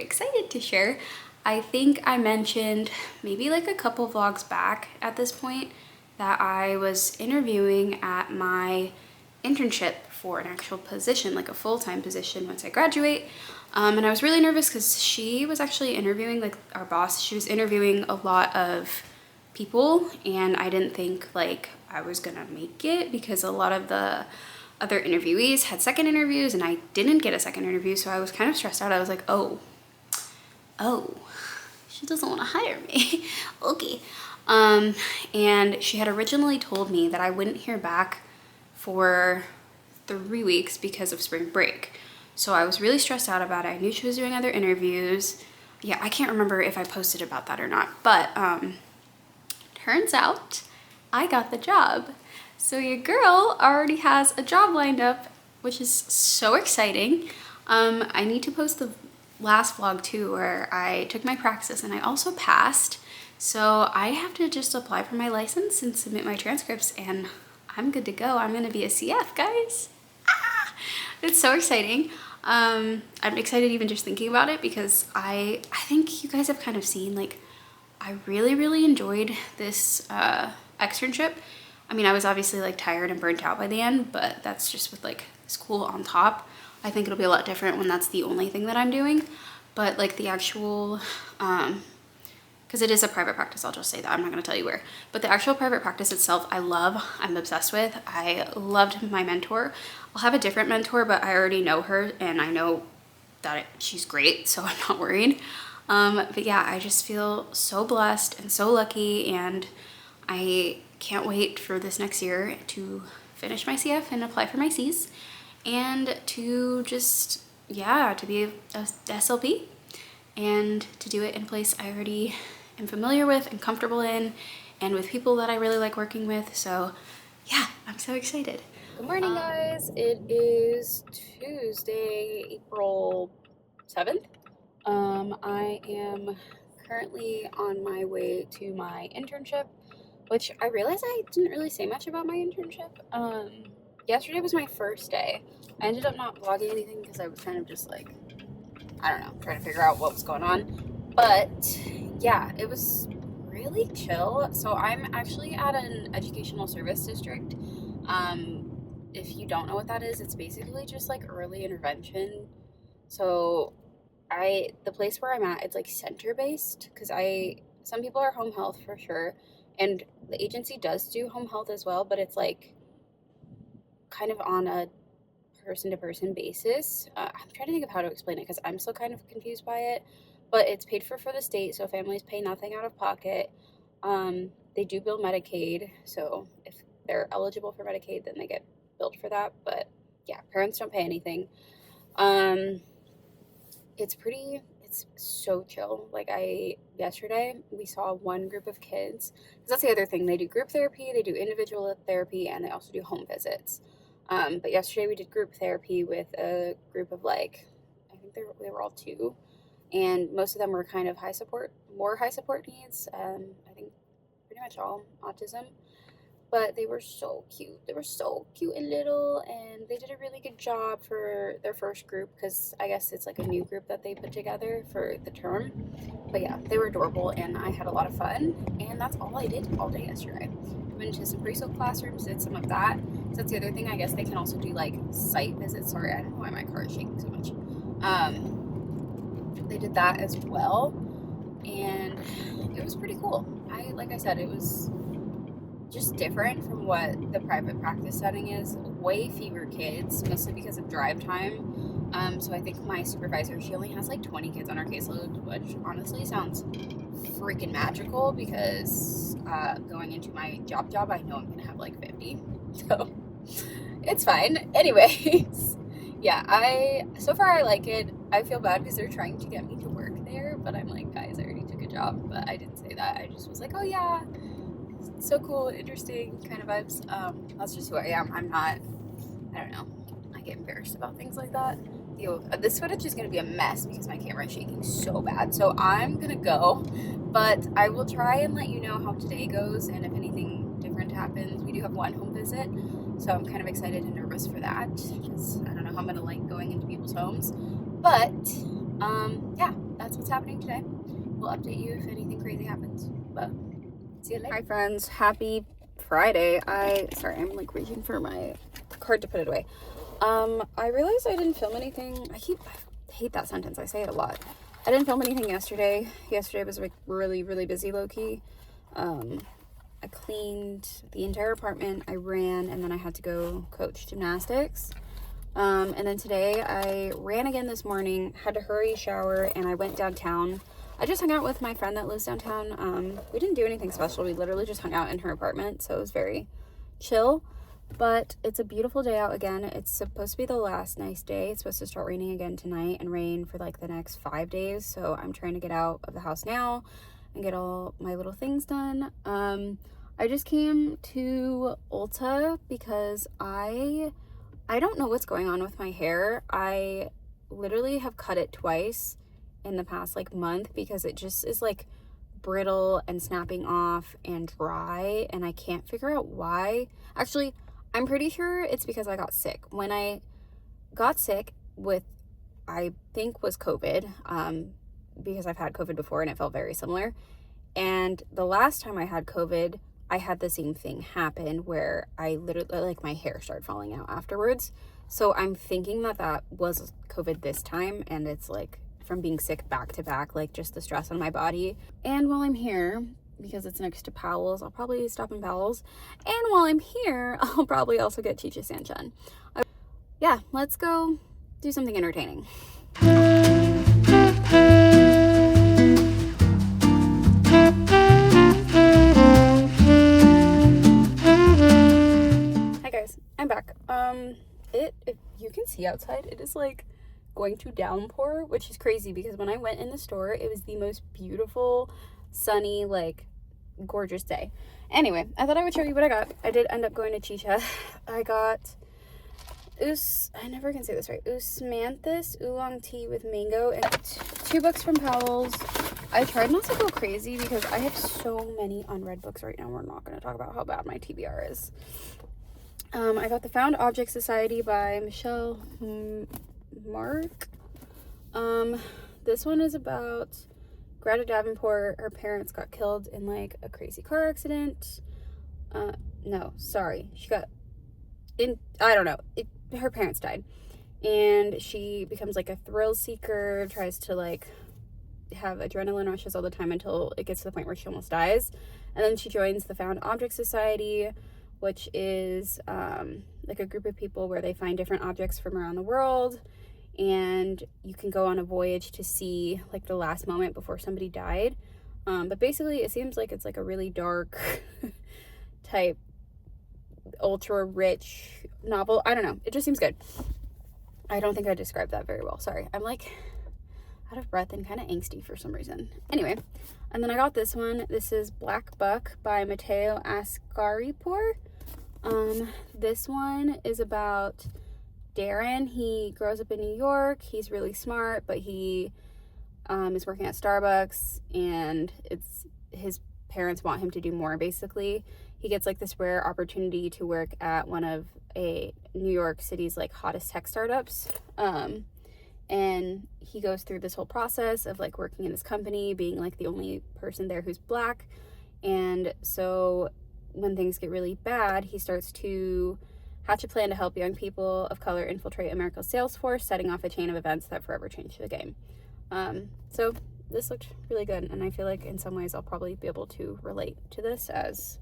excited to share. I think I mentioned maybe like a couple vlogs back at this point that I was interviewing at my internship for an actual position, like a full-time position once I graduate. And I was really nervous because she was actually interviewing, like our boss, she was interviewing a lot of people, and I didn't think like I was gonna make it because a lot of the other interviewees had second interviews and I didn't get a second interview, so I was kind of stressed out. I was like, oh, she doesn't want to hire me. Okay. And she had originally told me that I wouldn't hear back for 3 weeks because of spring break. So I was really stressed out about it. I knew she was doing other interviews. Yeah, I can't remember if I posted about that or not, but turns out I got the job. So your girl already has a job lined up, which is so exciting. I need to post the last vlog too, where I took my praxis and I also passed. So I have to just apply for my license and submit my transcripts and I'm good to go. I'm gonna be a CF, guys. Ah, it's so exciting. I'm excited even just thinking about it because I think you guys have kind of seen, like, I really enjoyed this externship. I mean, I was obviously like tired and burnt out by the end, but that's just with like school on top. I think it'll be a lot different when that's the only thing that I'm doing. But like the actual, because it is a private practice, I'll just say that, I'm not gonna tell you where. But the actual private practice itself, I'm obsessed with. I loved my mentor. I'll have a different mentor, but I already know her and I know that she's great, so I'm not worried. But yeah, I just feel so blessed and so lucky, and I can't wait for this next year to finish my CF and apply for my Cs and to just, yeah, to be a SLP and to do it in a place I already am familiar with and comfortable in and with people that I really like working with. So yeah, I'm so excited. Good morning, guys. It is Tuesday, April 7th. I am currently on my way to my internship, which I realized I didn't really say much about my internship. Yesterday was my first day. I ended up not vlogging anything because I was kind of just like, I don't know, trying to figure out what was going on. But yeah, it was really chill. So I'm actually at an educational service district. If you don't know what that is, it's basically just like early intervention. So the place where I'm at, it's like center based because some people are home health for sure. And the agency does do home health as well, but it's like kind of on a person-to-person basis. I'm trying to think of how to explain it because I'm still kind of confused by it, but it's paid for the state, so families pay nothing out of pocket. They do bill Medicaid, so if they're eligible for Medicaid, then they get billed for that, but yeah, parents don't pay anything. It's so chill. Like yesterday we saw one group of kids, because that's the other thing. They do group therapy, they do individual therapy, and they also do home visits. But yesterday we did group therapy with a group of like, I think they were all 2, and most of them were kind of more high support needs. I think pretty much all autism. But they were so cute. They were so cute and little, and they did a really good job for their first group because I guess it's like a new group that they put together for the term. But yeah, they were adorable, and I had a lot of fun, and that's all I did all day yesterday. Went to some preschool classrooms, did some of that. So that's the other thing. I guess they can also do like site visits. Sorry, I don't know why my car is shaking so much. They did that as well, and it was pretty cool. Like I said, it was just different from what the private practice setting is. Way fewer kids, mostly because of drive time. So I think my supervisor, she only has like 20 kids on her caseload, which honestly sounds freaking magical because going into my job, I know I'm gonna have like 50. So it's fine. Anyways, yeah, so far I like it. I feel bad because they're trying to get me to work there, but I'm like, guys, I already took a job. But I didn't say that. I just was like, oh yeah, so cool, interesting kind of vibes. That's just who I am. I don't know, I get embarrassed about things like that. This footage is gonna be a mess because my camera is shaking so bad, so I'm gonna go, but I will try and let you know how today goes and if anything different happens. We do have one home visit, so I'm kind of excited and nervous for that because I don't know how I'm gonna like going into people's homes, but yeah, that's what's happening today. We'll update you if anything crazy happens. But see you later. Hi friends, happy Friday. Sorry, I'm like reaching for my card to put it away. I realized I didn't film anything. I hate that sentence. I say it a lot. I didn't film anything yesterday. Yesterday was like really, really busy, low-key. I cleaned the entire apartment. I ran, and then I had to go coach gymnastics. And then today I ran again this morning, had to hurry, shower, and I went downtown. I just hung out with my friend that lives downtown. We didn't do anything special. We literally just hung out in her apartment, so it was very chill. But it's a beautiful day out again. It's supposed to be the last nice day. It's supposed to start raining again tonight and rain for like the next 5 days. So I'm trying to get out of the house now and get all my little things done. I just came to Ulta because I don't know what's going on with my hair. I literally have cut it twice in the past like month because it just is like brittle and snapping off and dry, and I can't figure out why. Actually, I'm pretty sure it's because I got sick. When I got sick with, I think was COVID, because I've had COVID before and it felt very similar. And the last time I had COVID, I had the same thing happen where I literally, like, my hair started falling out afterwards. So I'm thinking that was COVID this time, and it's like from being sick back to back, like just the stress on my body. And while I'm here, because it's next to Powell's, I'll probably stop in Powell's. And while I'm here, I'll probably also get Chicha Sanchez. Yeah, let's go do something entertaining. Hi guys, I'm back. If you can see outside, it is like going to downpour, which is crazy because when I went in the store, it was the most beautiful, sunny, like gorgeous day. Anyway, I thought I would show you what I got. I did end up going to Chicha. I got I never can say this right. Usmanthus oolong tea with mango and 2 books from Powell's. I tried not to go crazy because I have so many unread books right now. We're not going to talk about how bad my TBR is. I got The Found Object Society by Michelle Mark. This one is about Grad Davenport. Her parents got killed in like a crazy car accident. No, sorry. She got I don't know. Her parents died. And she becomes like a thrill seeker, tries to like have adrenaline rushes all the time until it gets to the point where she almost dies. And then she joins the Found Object Society, which is like a group of people where they find different objects from around the world, and you can go on a voyage to see like the last moment before somebody died. But basically it seems like it's like a really dark type, ultra rich novel. I don't know, it just seems good. I don't think I described that very well, sorry. I'm like out of breath and kind of angsty for some reason. Anyway, and then I got this one. This is Black Buck by Matteo Ascaripour. This one is about Darren. He grows up in New York. He's really smart, but he is working at Starbucks, and his parents want him to do more, basically. He gets like this rare opportunity to work at one of a New York City's like hottest tech startups. And he goes through this whole process of like working in this company, being like the only person there who's black. And so when things get really bad, he starts to hatch a plan to help young people of color infiltrate America's sales force, setting off a chain of events that forever changed the game. So this looked really good, and I feel like in some ways I'll probably be able to relate to this as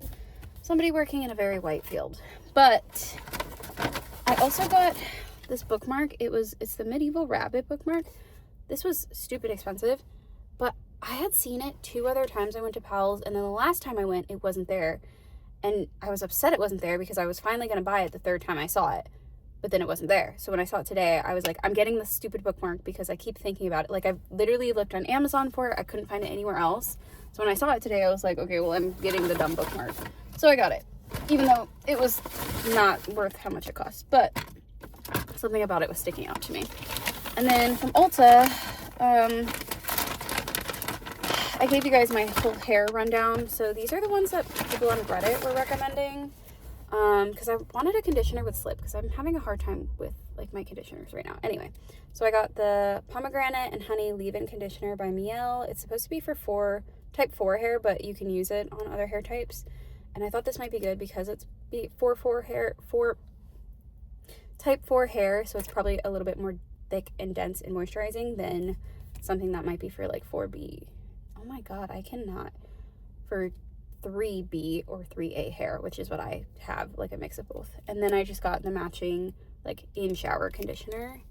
somebody working in a very white field. But I also got this bookmark. It's the Medieval Rabbit bookmark. This was stupid expensive, but I had seen it 2 other times I went to Powell's, and then the last time I went, it wasn't there. And I was upset it wasn't there because I was finally going to buy it the 3rd time I saw it, but then it wasn't there. So when I saw it today, I was like, I'm getting this stupid bookmark because I keep thinking about it. Like, I've literally looked on Amazon for it. I couldn't find it anywhere else. So when I saw it today, I was like, okay, well, I'm getting the dumb bookmark. So I got it, even though it was not worth how much it cost, but something about it was sticking out to me. And then from Ulta, I gave you guys my whole hair rundown. So these are the ones that people on Reddit were recommending, because I wanted a conditioner with slip because I'm having a hard time with like my conditioners right now. Anyway, so I got the pomegranate and honey leave-in conditioner by Miel. It's supposed to be for type 4 hair, but you can use it on other hair types. And I thought this might be good because it's for type 4 hair, so it's probably a little bit more thick and dense and moisturizing than something that might be for like 4B. Oh my god, I cannot. For 3B or 3A hair, which is what I have, like a mix of both. And then I just got the matching like in shower conditioner.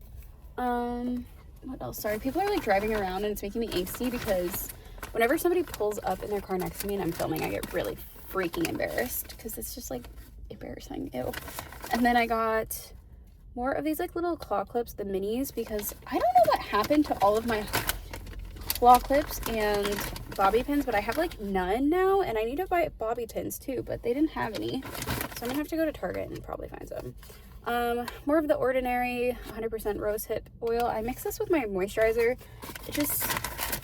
What else? Sorry, people are like driving around and it's making me angsty because whenever somebody pulls up in their car next to me and I'm filming, I get really freaking embarrassed because it's just like embarrassing. Ew. And then I got more of these like little claw clips, the minis, because I don't know what happened to all of my claw clips and bobby pins, but I have like none now, and I need to buy bobby pins too, but they didn't have any, so I'm gonna have to go to Target and probably find some. More of the ordinary 100% rosehip oil. I mix this with my moisturizer.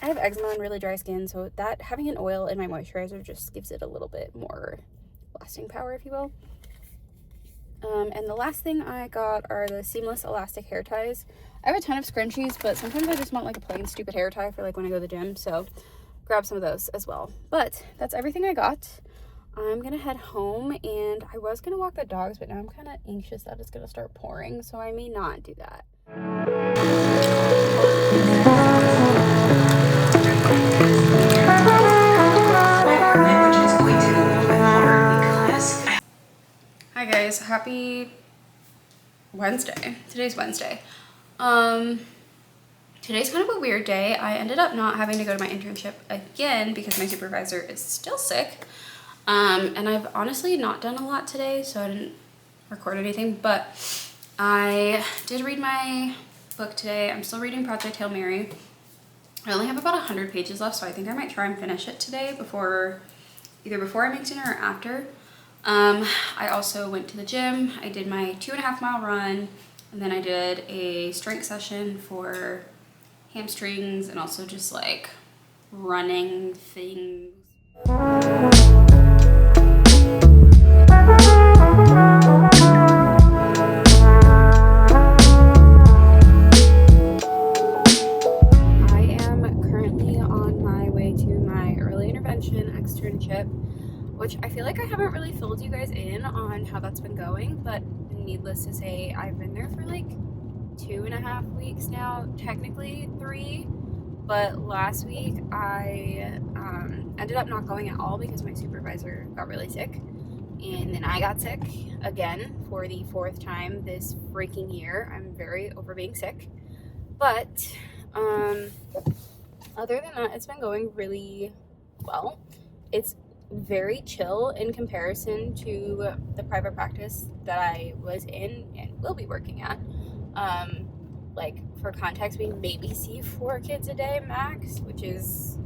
I have eczema and really dry skin, so that having an oil in my moisturizer just gives it a little bit more lasting power, if you will. And the last thing I got are the seamless elastic hair ties. I have a ton of scrunchies, but sometimes I just want like a plain stupid hair tie for like when I go to the gym, so grab some of those as well. But that's everything I got. I'm gonna head home, and I was gonna walk the dogs, but now I'm kind of anxious that it's gonna start pouring, so I may not do that. Hi guys, happy Wednesday. Today's Wednesday. Today's kind of a weird day. I ended up not having to go to my internship again because my supervisor is still sick. And I've honestly not done a lot today, so I didn't record anything, but I did read my book today. I'm still reading Project Hail Mary. I only have about 100 pages left, so I think I might try and finish it today either before I make dinner or after. I also went to the gym. I did my 2.5 mile run, and then I did a strength session for hamstrings and also just like running things. I am currently on my way to my early intervention externship, which I feel like I haven't really filled you guys in on how that's been going, but needless to say, I've been there for like 2.5 weeks now, technically 3, but last week I ended up not going at all because my supervisor got really sick, and then I got sick again for the 4th time this freaking year. I'm very over being sick, but other than that, it's been going really well. It's very chill in comparison to the private practice that I was in and will be working at. Like for context, we maybe see 4 kids a day max, which is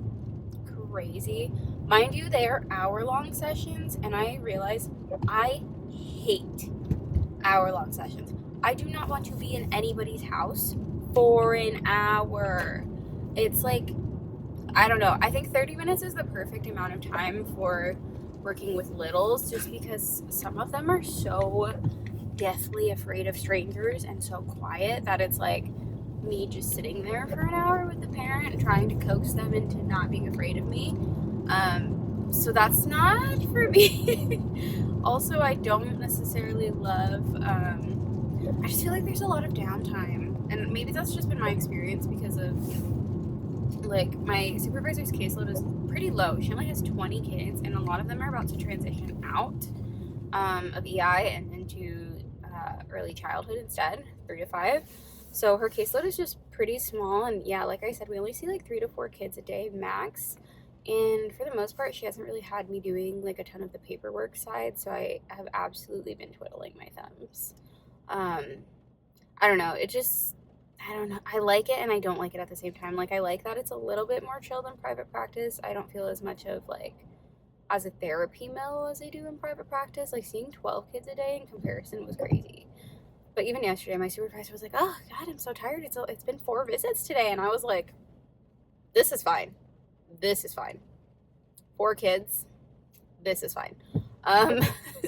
crazy. Mind you, they are hour-long sessions, and I realize I hate hour-long sessions. I do not want to be in anybody's house for an hour. It's like, I don't know. I think 30 minutes is the perfect amount of time for working with littles, just because some of them are so deathly afraid of strangers and so quiet that it's like me just sitting there for an hour with the parent trying to coax them into not being afraid of me. So that's not for me. Also, I don't necessarily love, I just feel like there's a lot of downtime, and maybe that's just been my experience because of like my supervisor's caseload is pretty low. She only has 20 kids, and a lot of them are about to transition out of EI and into early childhood instead, 3 to 5. So her caseload is just pretty small, and yeah, like I said, we only see like 3 to 4 kids a day max. And for the most part, she hasn't really had me doing like a ton of the paperwork side, so I have absolutely been twiddling my thumbs. I don't know, I don't know. I like it and I don't like it at the same time. Like, I like that it's a little bit more chill than private practice. I don't feel as much of like as a therapy mill as I do in private practice. Like, seeing 12 kids a day in comparison was crazy. But even yesterday, my supervisor was like, "Oh God, I'm so tired. It's been 4 visits today," and I was like, "This is fine. This is fine. 4 kids. This is fine."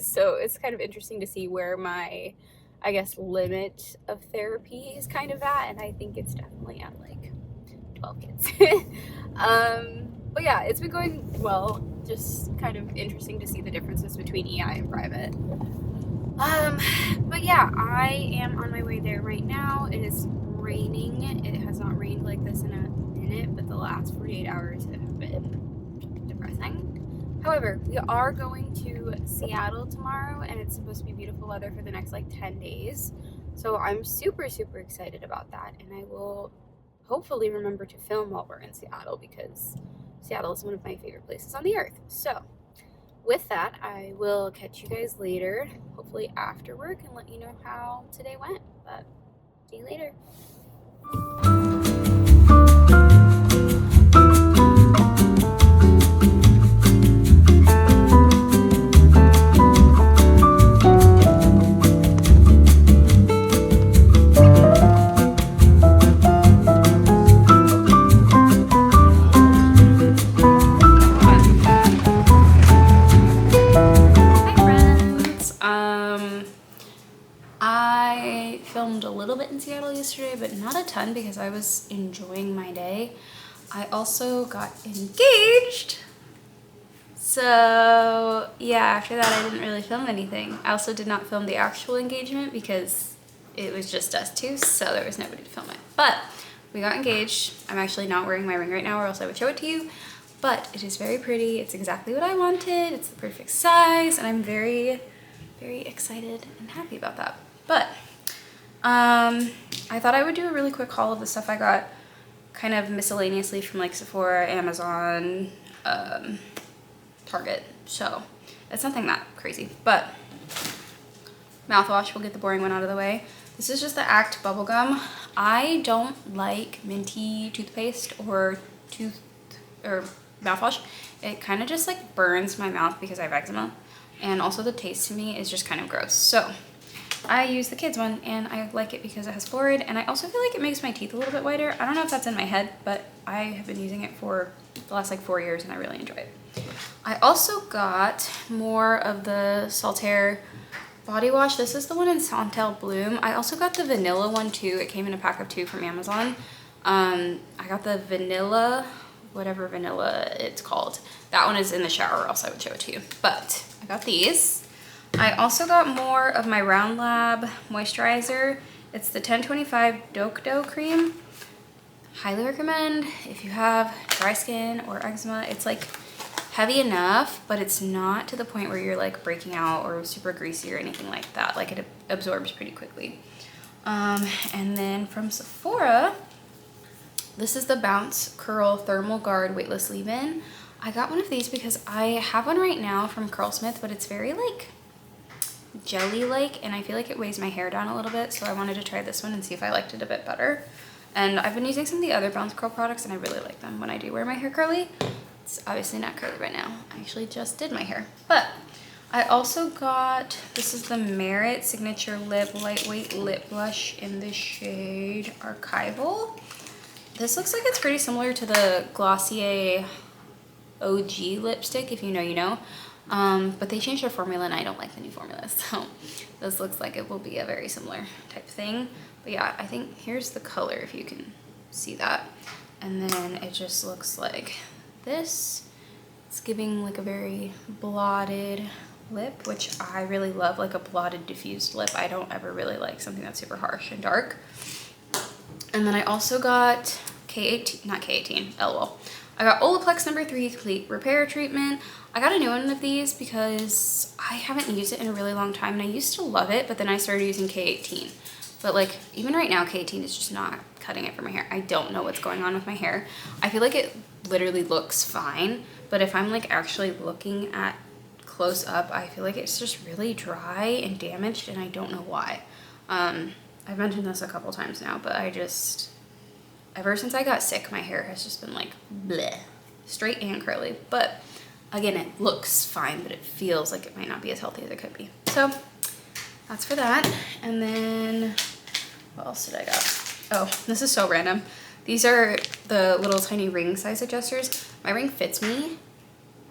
So it's kind of interesting to see where my I guess, limit of therapy is kind of at, and I think it's definitely at like 12 kids. But yeah, it's been going well. Just kind of interesting to see the differences between EI and private. But yeah, I am on my way there right now. It is raining. It has not rained like this in a minute, but the last 48 hours have been depressing. However, we are going to Seattle tomorrow, and it's supposed to be beautiful weather for the next like 10 days. So I'm super, super excited about that, and I will hopefully remember to film while we're in Seattle, because Seattle is one of my favorite places on the earth. So with that, I will catch you guys later, hopefully after work, and let you know how today went. But see you later. I filmed a little bit in Seattle yesterday, but not a ton because I was enjoying my day. I also got engaged. So yeah, after that I didn't really film anything. I also did not film the actual engagement because it was just us two, so there was nobody to film it. But we got engaged. I'm actually not wearing my ring right now or else I would show it to you. But it is very pretty. It's exactly what I wanted. It's the perfect size, and I'm very, very excited and happy about that. But I thought I would do a really quick haul of the stuff I got kind of miscellaneously from like Sephora, Amazon, Target. So it's nothing that crazy, but mouthwash, we'll get the boring one out of the way. This is just the Act bubblegum. I don't like minty toothpaste or mouthwash. It kind of just like burns my mouth because I have eczema, and also the taste to me is just kind of gross. So I use the kids one, and I like it because it has fluoride, and I also feel like it makes my teeth a little bit whiter. I don't know if that's in my head, but I have been using it for the last like 4 years and I really enjoy it. I also got more of the Saltaire body wash. This is the one in Santal Bloom. I also got the vanilla one too. It came in a pack of 2 from Amazon. I got the vanilla, whatever vanilla it's called. That one is in the shower, or else I would show it to you. But I got these. I also got more of my Round Lab moisturizer. It's the 1025 Doke Dough Cream. Highly recommend if you have dry skin or eczema. It's like heavy enough, but it's not to the point where you're like breaking out or super greasy or anything like that. Like it absorbs pretty quickly. And then from Sephora, this is the Bounce Curl Thermal Guard Weightless Leave-In. I got one of these because I have one right now from Curlsmith, but it's very like jelly-like, and I feel like it weighs my hair down a little bit, so I wanted to try this one and see if I liked it a bit better. And I've been using some of the other Bounce Curl products, and I really like them when I do wear my hair curly. It's obviously not curly right now. I actually just did my hair. But I also got, this is the Merit Signature Lip Lightweight Lip Blush in the shade Archival. This looks like it's pretty similar to the Glossier OG lipstick, if you know, you know. But they changed their formula and I don't like the new formula, so this looks like it will be a very similar type thing. But yeah, I think here's the color if you can see that. And then it just looks like this. It's giving like a very blotted lip, which I really love, like a blotted diffused lip. I don't ever really like something that's super harsh and dark. And then I also got K18, LOL. I got Olaplex No. 3 Complete Repair Treatment. I got a new one of these because I haven't used it in a really long time, and I used to love it, but then I started using K18. But like, even right now, K18 is just not cutting it for my hair. I don't know what's going on with my hair. I feel like it literally looks fine, but if I'm like actually looking at close up, I feel like it's just really dry and damaged, and I don't know why. I've mentioned this a couple times now, but ever since I got sick, my hair has just been like bleh, straight and curly. But again, it looks fine, but it feels like it might not be as healthy as it could be. So that's for that. And then what else did I got? Oh, this is so random. These are the little tiny ring size adjusters. My ring fits me,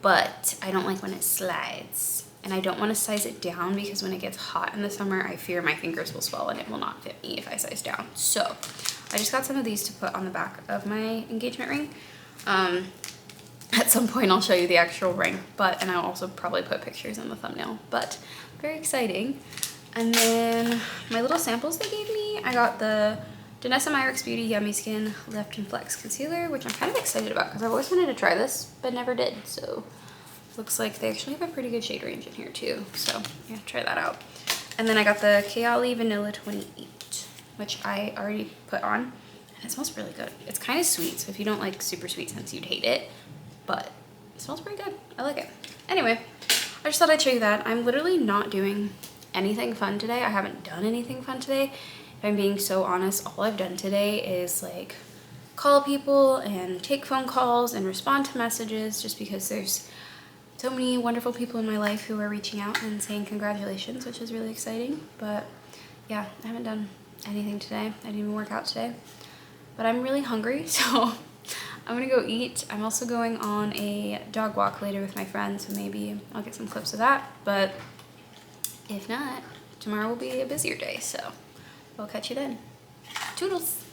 but I don't like when it slides. and I don't want to size it down because when it gets hot in the summer, I fear my fingers will swell and it will not fit me if I size down. So I just got some of these to put on the back of my engagement ring. At some point I'll show you the actual ring, and I'll also probably put pictures in the thumbnail, but very exciting. And then my little samples they gave me, I got the Danessa Myricks Beauty Yummy Skin Lift and Flex Concealer, which I'm kind of excited about because I've always wanted to try this, but never did. So looks like they actually have a pretty good shade range in here too. So yeah, try that out. And then I got the Kayali Vanilla 28, which I already put on, and it smells really good. It's kind of sweet, so if you don't like super sweet scents, you'd hate it, but it smells pretty good. I like it. Anyway, I just thought I'd show you that. I'm literally not doing anything fun today. I haven't done anything fun today. If I'm being so honest, all I've done today is like call people and take phone calls and respond to messages, just because there's so many wonderful people in my life who are reaching out and saying congratulations, which is really exciting. But yeah, I haven't done anything today. I didn't even work out today, but I'm really hungry, so I'm gonna go eat. I'm also going on a dog walk later with my friends, so maybe I'll get some clips of that. But if not, tomorrow will be a busier day, so we'll catch you then. Toodles!